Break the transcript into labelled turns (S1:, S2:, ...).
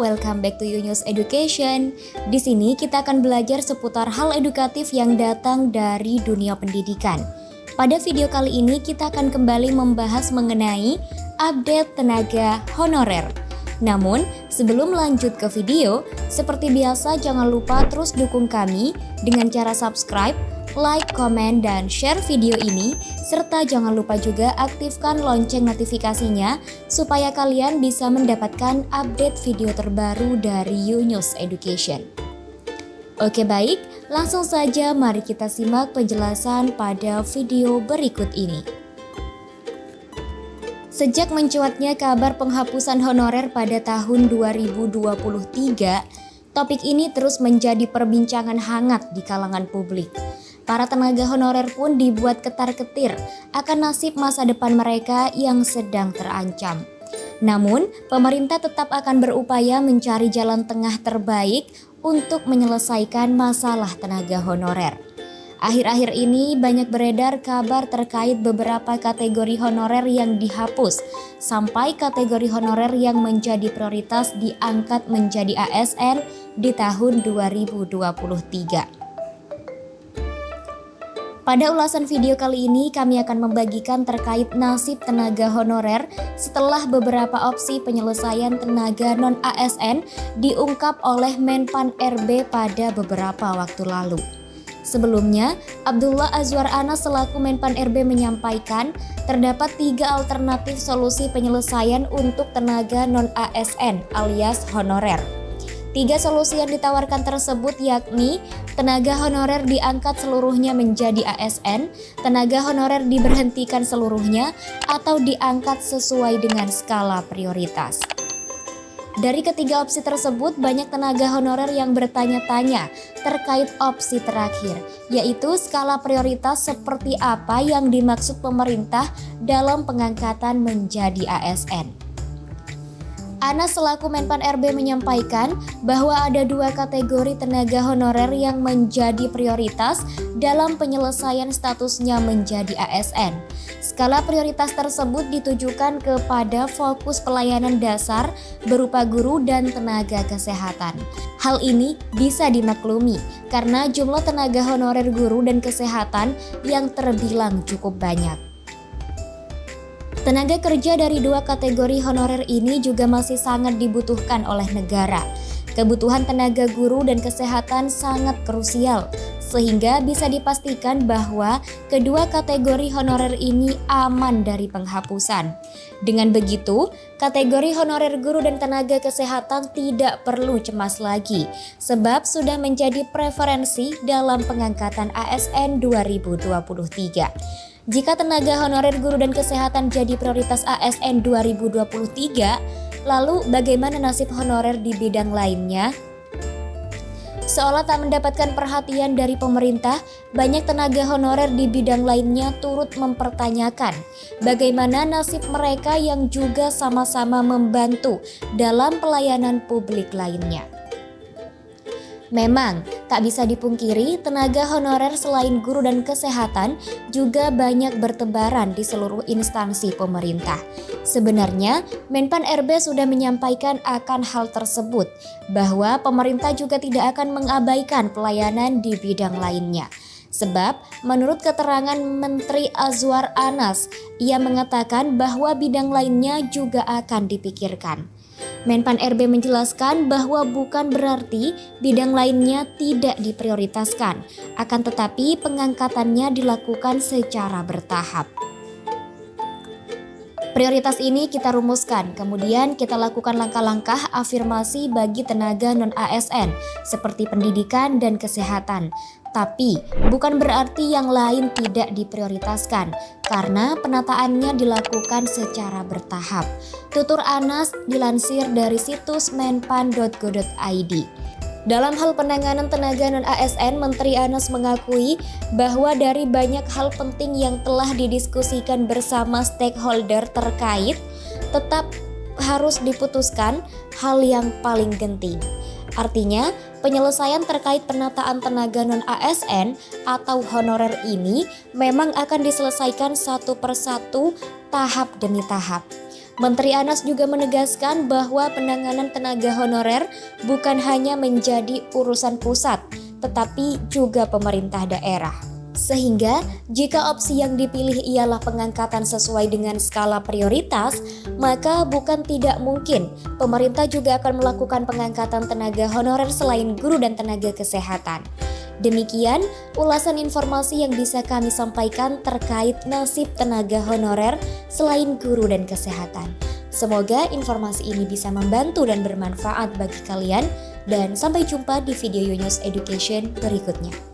S1: welcome back to Yunus Education. Di sini kita akan belajar seputar hal edukatif yang datang dari dunia pendidikan. Pada video kali ini kita akan kembali membahas mengenai update tenaga honorer. Namun, sebelum lanjut ke video, seperti biasa jangan lupa terus dukung kami dengan cara subscribe, like, komen, dan share video ini, serta jangan lupa juga aktifkan lonceng notifikasinya supaya kalian bisa mendapatkan update video terbaru dari Yunus Education. Oke baik, langsung saja mari kita simak penjelasan pada video berikut ini. Sejak mencuatnya kabar penghapusan honorer pada tahun 2023, topik ini terus menjadi perbincangan hangat di kalangan publik. Para tenaga honorer pun dibuat ketar-ketir akan nasib masa depan mereka yang sedang terancam. Namun, pemerintah tetap akan berupaya mencari jalan tengah terbaik untuk menyelesaikan masalah tenaga honorer. Akhir-akhir ini banyak beredar kabar terkait beberapa kategori honorer yang dihapus, sampai kategori honorer yang menjadi prioritas diangkat menjadi ASN di tahun 2023. Pada ulasan video kali ini kami akan membagikan terkait nasib tenaga honorer setelah beberapa opsi penyelesaian tenaga non-ASN diungkap oleh Menpan RB pada beberapa waktu lalu. Sebelumnya, Abdullah Azwar Anas selaku Menpan RB menyampaikan terdapat 3 alternatif solusi penyelesaian untuk tenaga non-ASN alias honorer. 3 solusi yang ditawarkan tersebut yakni tenaga honorer diangkat seluruhnya menjadi ASN, tenaga honorer diberhentikan seluruhnya, atau diangkat sesuai dengan skala prioritas. Dari ketiga opsi tersebut, banyak tenaga honorer yang bertanya-tanya terkait opsi terakhir, yaitu skala prioritas seperti apa yang dimaksud pemerintah dalam pengangkatan menjadi ASN. Anas selaku Menpan RB menyampaikan bahwa ada 2 kategori tenaga honorer yang menjadi prioritas dalam penyelesaian statusnya menjadi ASN. Skala prioritas tersebut ditujukan kepada fokus pelayanan dasar berupa guru dan tenaga kesehatan. Hal ini bisa dimaklumi karena jumlah tenaga honorer guru dan kesehatan yang terbilang cukup banyak. Tenaga kerja dari 2 kategori honorer ini juga masih sangat dibutuhkan oleh negara. Kebutuhan tenaga guru dan kesehatan sangat krusial, sehingga bisa dipastikan bahwa kedua kategori honorer ini aman dari penghapusan. Dengan begitu, kategori honorer guru dan tenaga kesehatan tidak perlu cemas lagi, sebab sudah menjadi preferensi dalam pengangkatan ASN 2023. Jika tenaga honorer guru dan kesehatan jadi prioritas ASN 2023, lalu bagaimana nasib honorer di bidang lainnya? Seolah tak mendapatkan perhatian dari pemerintah, banyak tenaga honorer di bidang lainnya turut mempertanyakan bagaimana nasib mereka yang juga sama-sama membantu dalam pelayanan publik lainnya. Memang, tak bisa dipungkiri tenaga honorer selain guru dan kesehatan juga banyak bertebaran di seluruh instansi pemerintah. Sebenarnya, Menpan RB sudah menyampaikan akan hal tersebut, bahwa pemerintah juga tidak akan mengabaikan pelayanan di bidang lainnya. Sebab, menurut keterangan Menteri Azwar Anas, ia mengatakan bahwa bidang lainnya juga akan dipikirkan. Menpan RB menjelaskan bahwa bukan berarti bidang lainnya tidak diprioritaskan, akan tetapi pengangkatannya dilakukan secara bertahap. Prioritas ini kita rumuskan, kemudian kita lakukan langkah-langkah afirmasi bagi tenaga non-ASN seperti pendidikan dan kesehatan. Tapi bukan berarti yang lain tidak diprioritaskan karena penataannya dilakukan secara bertahap. Tutur Anas dilansir dari situs menpan.go.id. Dalam hal penanganan tenaga non-ASN, Menteri Anas mengakui bahwa dari banyak hal penting yang telah didiskusikan bersama stakeholder terkait, tetap harus diputuskan hal yang paling genting. Artinya, penyelesaian terkait penataan tenaga non-ASN atau honorer ini memang akan diselesaikan satu persatu, tahap demi tahap. Menteri Anas juga menegaskan bahwa penanganan tenaga honorer bukan hanya menjadi urusan pusat, tetapi juga pemerintah daerah. Sehingga, jika opsi yang dipilih ialah pengangkatan sesuai dengan skala prioritas, maka bukan tidak mungkin pemerintah juga akan melakukan pengangkatan tenaga honorer selain guru dan tenaga kesehatan. Demikian ulasan informasi yang bisa kami sampaikan terkait nasib tenaga honorer selain guru dan kesehatan. Semoga informasi ini bisa membantu dan bermanfaat bagi kalian, dan sampai jumpa di video Yunus Education berikutnya.